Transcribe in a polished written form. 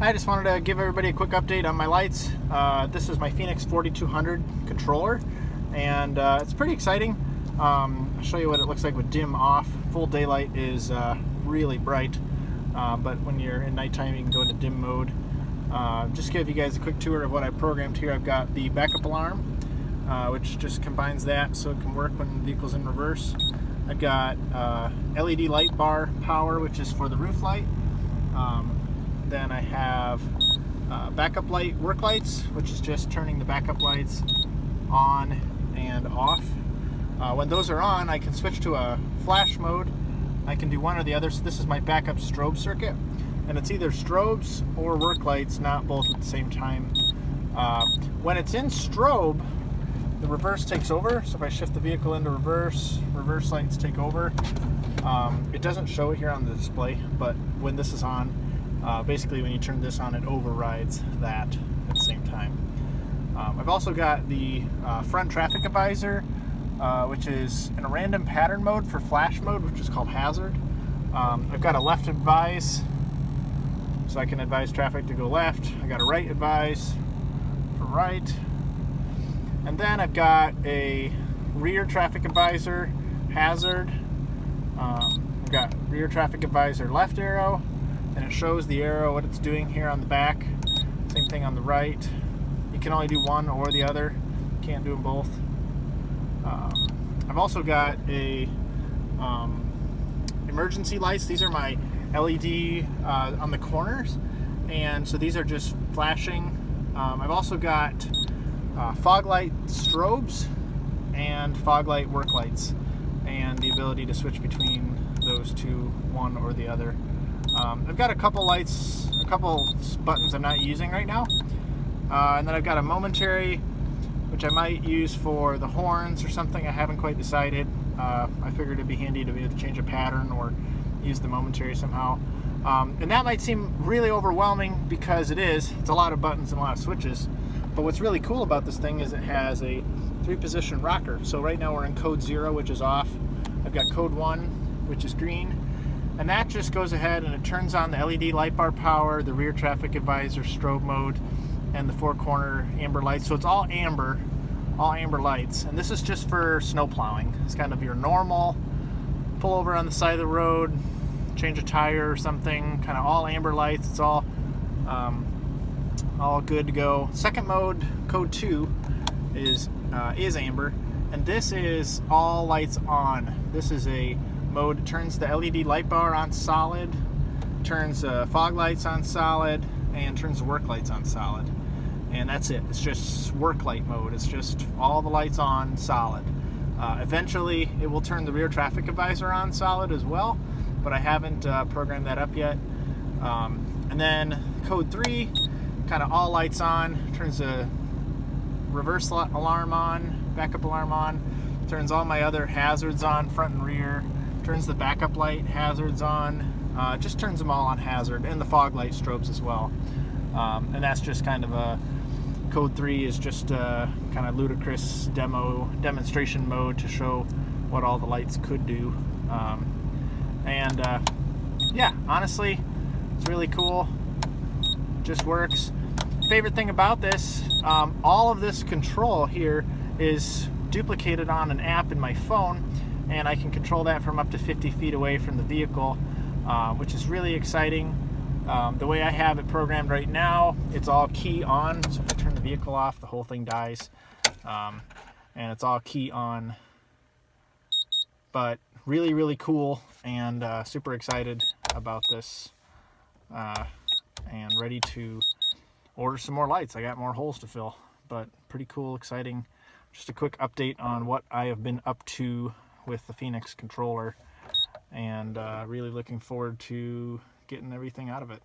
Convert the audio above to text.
I just wanted to give everybody a quick update on my lights. This is my FENIEX 4200 controller, and it's pretty exciting. I'll show you what it looks like with dim off. Full daylight is really bright, but when you're in nighttime you can go into dim mode. Just to give you guys a quick tour of what I programmed here. I've got the backup alarm, which just combines that so it can work when the vehicle's in reverse. I've got LED light bar power, which is for the roof light. Then I have backup light work lights, which is just turning the backup lights on and off. When those are on, I can switch to a flash mode. I can do one or the other. So this is my backup strobe circuit, and it's either strobes or work lights, not both at the same time. When it's in strobe, the reverse takes over. So if I shift the vehicle into reverse, reverse lights take over. It doesn't show it here on the display, but when this is on, basically when you turn this on, it overrides that at the same time. I've also got the front traffic advisor, which is in a random pattern mode for flash mode, which is called hazard. I've got a left advise, so I can advise traffic to go left. I got a right advise for right. And then I've got a rear traffic advisor hazard. I've got rear traffic advisor left arrow, and it shows the arrow, what it's doing here on the back. Same thing on the right. You can only do one or the other. You can't do them both. I've also got a emergency lights. These are my LED on the corners, and so these are just flashing. I've also got fog light strobes and fog light work lights, and the ability to switch between those two, one or the other. I've got a couple lights, a couple buttons I'm not using right now, and then I've got a momentary, which I might use for the horns or something. I haven't quite decided. I figured it'd be handy to be able to change a pattern or use the momentary somehow. And that might seem really overwhelming, because it is. It's a lot of buttons and a lot of switches. But what's really cool about this thing is it has a 3-position rocker. So right now we're in code 0, which is off. I've got code 1, which is green. And that just goes ahead and it turns on the LED light bar power, the rear traffic advisor strobe mode, and the 4-corner amber lights. So it's all amber lights. And this is just for snow plowing. It's kind of your normal pull over on the side of the road, change a tire or something, kind of all amber lights. It's all good to go. Second mode, code 2, is amber, and this is all lights on. This is a mode that turns the LED light bar on solid, turns fog lights on solid, and turns the work lights on solid. And that's it. It's just work light mode. It's just all the lights on solid. Eventually it will turn the rear traffic advisor on solid as well, but I haven't programmed that up yet. And then code 3, kind of all lights on, turns the reverse alarm on, backup alarm on, turns all my other hazards on, front and rear, turns the backup light hazards on, just turns them all on hazard, and the fog light strobes as well. And that's just kind of a code 3 is just kind of ludicrous demonstration mode to show what all the lights could do. Yeah, honestly, it's really cool. Just works. Favorite thing about this, all of this control here is duplicated on an app in my phone, and I can control that from up to 50 feet away from the vehicle, which is really exciting. The way I have it programmed right now, it's all key on. So if I turn the vehicle off, the whole thing dies. And it's all key on. But really, really cool, and super excited about this. And ready to order some more lights. I got more holes to fill, but pretty cool, exciting. Just a quick update on what I have been up to with the FENIEX controller, and really looking forward to getting everything out of it.